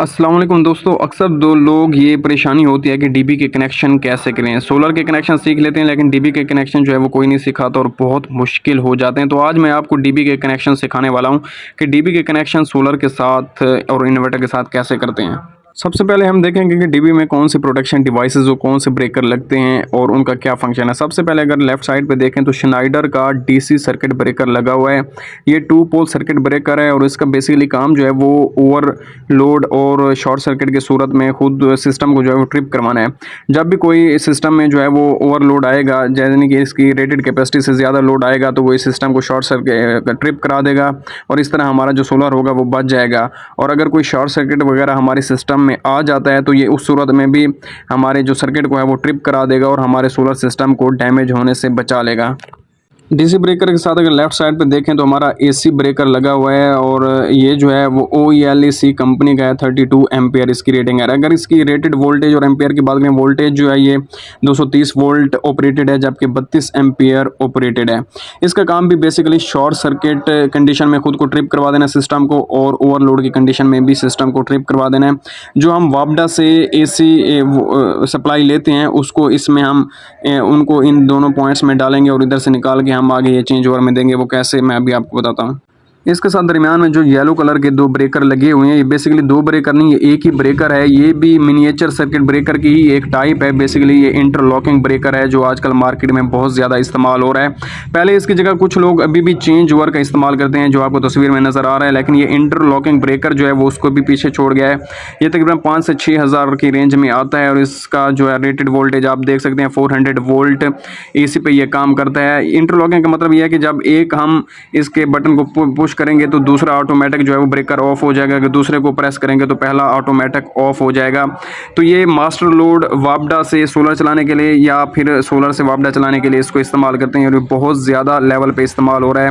अस्सलाम वालेकुम दोस्तों, अक्सर दो लोग ये परेशानी होती है कि डीबी के कनेक्शन कैसे करें। सोलर के कनेक्शन सीख लेते हैं लेकिन डीबी के कनेक्शन जो है वो कोई नहीं सिखाता और बहुत मुश्किल हो जाते हैं। तो आज मैं आपको डीबी के कनेक्शन सिखाने वाला हूँ कि डीबी के कनेक्शन सोलर के साथ और इन्वर्टर के साथ कैसे करते हैं। सबसे पहले हम देखेंगे कि डीबी में कौन से प्रोटेक्शन डिवाइसेस और कौन से ब्रेकर लगते हैं और उनका क्या फंक्शन है। सबसे पहले अगर लेफ्ट साइड पे देखें तो श्नाइडर का डीसी सर्किट ब्रेकर लगा हुआ है। ये 2 पोल सर्किट ब्रेकर है और इसका बेसिकली काम जो है वो ओवरलोड और शॉर्ट सर्किट की सूरत में खुद सिस्टम को जो है वो ट्रिप करवाना है। जब भी कोई सिस्टम में जो है वो ओवरलोड आएगा, जैसे कि इसकी रेटेड कैपेसिटी से ज़्यादा लोड आएगा, तो वो इस सिस्टम को शॉर्ट सर्किट ट्रिप करा देगा और इस तरह हमारा जो सोलर होगा वो बच जाएगा। और अगर कोई शॉर्ट सर्किट वगैरह हमारे सिस्टम में आ जाता है तो ये उस सूरत में भी हमारे जो सर्किट को है वो ट्रिप करा देगा और हमारे सोलर सिस्टम को डैमेज होने से बचा लेगा। डीसी ब्रेकर के साथ अगर लेफ्ट साइड पे देखें तो हमारा एसी ब्रेकर लगा हुआ है और ये जो है वो OELEC कंपनी का है। 32 एम्पियर इसकी रेटिंग है। अगर इसकी रेटेड वोल्टेज और एम्पियर की बात करें, वोल्टेज जो है ये 230 वोल्ट ऑपरेटेड है जबकि 32 एम्पियर ऑपरेटेड है। इसका काम भी बेसिकली शॉर्ट सर्किट कंडीशन में खुद को ट्रिप करवा देना सिस्टम को और ओवरलोड की कंडीशन में भी सिस्टम को ट्रिप करवा देना है। जो हम वापडा से AC सप्लाई लेते हैं उसको इसमें हम उनको इन दोनों पॉइंट्स में डालेंगे और इधर से निकाल के हम आगे ये चेंज ओवर में देंगे। वो कैसे मैं अभी आपको बताता हूँ। इसके साथ दरमियान में जो येलो कलर के 2 ब्रेकर लगे हुए हैं, ये बेसिकली 2 ब्रेकर नहीं, ये एक ही ब्रेकर है। ये भी मिनिएचर सर्किट ब्रेकर की ही एक टाइप है। बेसिकली ये इंटरलॉकिंग ब्रेकर है जो आजकल मार्केट में बहुत ज़्यादा इस्तेमाल हो रहा है। पहले इसकी जगह कुछ लोग अभी भी चेंज ओवर का इस्तेमाल करते हैं जो आपको तस्वीर में नज़र आ रहा है, लेकिन ये इंटरलॉकिंग ब्रेकर जो है वो उसको भी पीछे छोड़ गया है। ये तकरीबन 5 से 6 हज़ार की रेंज में आता है और इसका जो है रेटेड वोल्टेज आप देख सकते हैं 400 वोल्ट AC पे ये काम करता है। इंटरलॉकिंग का मतलब यह है कि जब एक हम इसके बटन को पुश करेंगे तो दूसरा ऑटोमेटिक जो है वो ब्रेकर ऑफ हो जाएगा। अगर दूसरे को प्रेस करेंगे तो पहला ऑटोमेटिक ऑफ हो जाएगा। तो ये मास्टर लोड वापडा से सोलर चलाने के लिए या फिर सोलर से वापडा चलाने के लिए इसको इस्तेमाल करते हैं और ये बहुत ज़्यादा लेवल पे इस्तेमाल हो रहा है।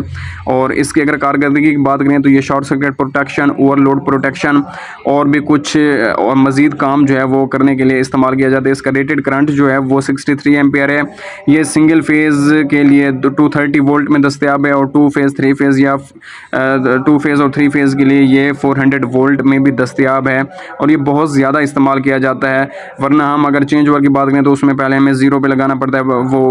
और इसकी अगर कारकर्दगी की बात करें तो ये short circuit protection, overload protection और भी कुछ और मज़ीद काम जो है वो करने के लिए इस्तेमाल किया जाता है। इसका रेटेड करंट जो है वो 63 एम्पियर है। ये सिंगल फेज़ के लिए 230 वोल्ट में दस्तियाब है और 2 फेज़ 3 फेज़ या 2 फेज़ और 3 फेज़ के लिए ये 400 वोल्ट में भी दस्तियाब है और ये बहुत ज़्यादा इस्तेमाल किया जाता है। वरना हम अगर चेंज ओवर की बात करें तो उसमें पहले हमें 0 पे लगाना पड़ता है वो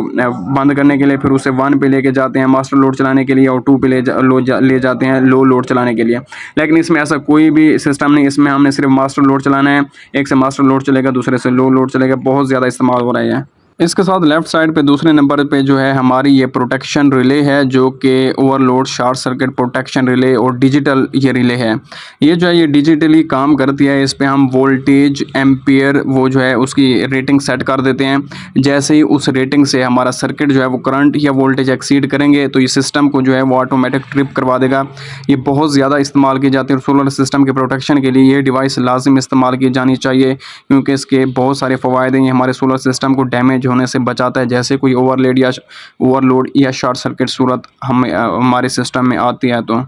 बंद करने के लिए, फिर उसे 1 पे लेके जाते हैं मास्टर लोड चलाने के लिए और 2 पे ले जाते हैं लो लोड चलाने के लिए। लेकिन इसमें ऐसा कोई भी सिस्टम नहीं, इसमें हमने सिर्फ मास्टर लोड चलाना है। एक से मास्टर लोड चलेगा, दूसरे से लो लोड चलेगा। बहुत ज़्यादा इस्तेमाल हो रहा है। इसके साथ लेफ्ट साइड पे दूसरे नंबर पे जो है हमारी ये प्रोटेक्शन रिले है जो कि overload short circuit protection relay और डिजिटल ये रिले है। ये जो है ये डिजिटली काम करती है। इस पे हम वोल्टेज, एम्पियर वो जो है उसकी रेटिंग सेट कर देते हैं। जैसे ही उस रेटिंग से हमारा सर्किट जो है वो करंट या वोल्टेज एक्सीड करेंगे तो ये सिस्टम को जो है वो ऑटोमेटिक ट्रिप करवा देगा। ये बहुत ज़्यादा इस्तेमाल की जाती है। सोलर सिस्टम के प्रोटेक्शन के लिए ये डिवाइस लाजिम इस्तेमाल की जानी चाहिए क्योंकि इसके बहुत सारे फ़वायद हैं। ये हमारे सोलर सिस्टम को डैमेज होने से बचाता है। जैसे कोई ओवरलोड या शॉर्ट सर्किट सूरत हमारे सिस्टम में आती है तो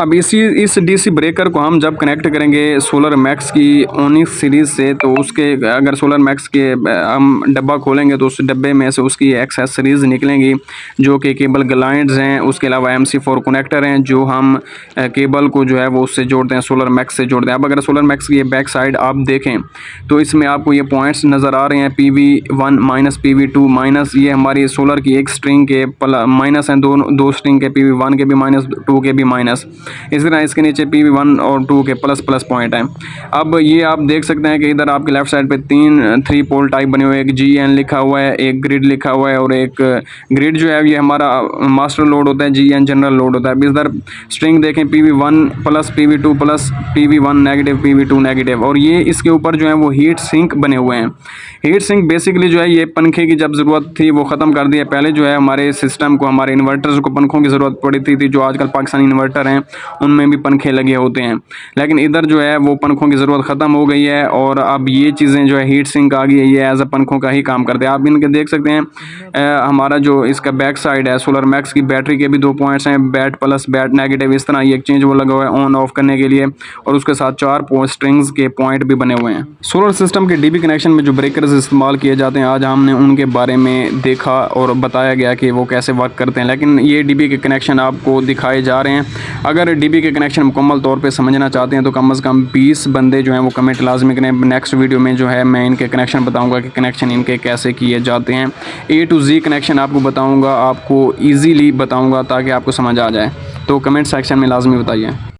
अब इस डीसी ब्रेकर को हम जब कनेक्ट करेंगे सोलर मैक्स की ओनिक्स सीरीज़ से तो उसके अगर सोलर मैक्स के हम डब्बा खोलेंगे तो उस डब्बे में से उसकी एक्सेसरीज़ निकलेंगी जो कि केबल ग्लाइड्स हैं। उसके अलावा MC4 कनेक्टर हैं जो हम केबल को जो है वो उससे जोड़ते हैं, सोलर मैक्स से जोड़ते हैं। अब अगर सोलर मैक्स की ये बैक साइड आप देखें तो इसमें आपको ये पॉइंट्स नज़र आ रहे हैं PV1 माइनस PV2 माइनस। ये हमारी सोलर की एक स्ट्रिंग के माइनस हैं, दो स्ट्रिंग के PV1 के भी माइनस, 2 के भी माइनस। इस तरह इसके नीचे PV1 और 2 के प्लस पॉइंट हैं। अब ये आप देख सकते हैं कि इधर आपके लेफ्ट साइड पे 3 पोल टाइप बने हुए हैं। एक GN लिखा हुआ है, एक ग्रिड लिखा हुआ है और एक ग्रिड जो है ये हमारा मास्टर लोड होता है, GN जनरल लोड होता है। अब इधर स्ट्रिंग देखें PV1 plus PV2 plus PV1 negative PV2 negative और ये इसके ऊपर जो है वो हीट सिंक बने हुए हैं। हीट सिंक बेसिकली जो है ये पंखे की जब ज़रूरत थी वो ख़त्म कर दिया। पहले जो है हमारे सिस्टम को, हमारे इन्वर्टर्स को पंखों की ज़रूरत पड़ी थी जो आजकल पाकिस्तानी इन्वर्टर हैं उनमें भी पंखे लगे होते हैं। लेकिन इधर जो है वो पंखों की ज़रूरत ख़त्म हो गई है और अब ये चीज़ें जो है हीट सिंक आ गई है, ये एज अ पंखों का ही काम करते हैं। आप इनके देख सकते हैं हमारा जो इसका बैक साइड है सोलर मैक्स की बैटरी के भी 2 पॉइंट्स हैं, बैट प्लस बैट नेगेटिव। इस तरह ये चेंज वो लगा हुआ है ऑन ऑफ करने के लिए और उसके साथ 4 स्ट्रिंग्स के पॉइंट भी बने हुए हैं। सोलर सिस्टम के DB कनेक्शन में जो ब्रेकर्स इस्तेमाल किए जाते हैं आज हमने उनके बारे में देखा और बताया गया कि वो कैसे वर्क करते हैं। लेकिन ये DB के कनेक्शन आपको दिखाए जा रहे हैं। अगर अगर डीबी के कनेक्शन मुकम्मल तौर पे समझना चाहते हैं तो कम से कम 20 बंदे जो हैं वो कमेंट लाजमी करें। नेक्स्ट वीडियो में जो है मैं इनके कनेक्शन बताऊंगा कि कनेक्शन इनके कैसे किए जाते हैं। A to Z कनेक्शन आपको बताऊंगा, आपको ईजीली बताऊंगा ताकि आपको समझ आ जाए। तो कमेंट सेक्शन में लाजमी बताइए।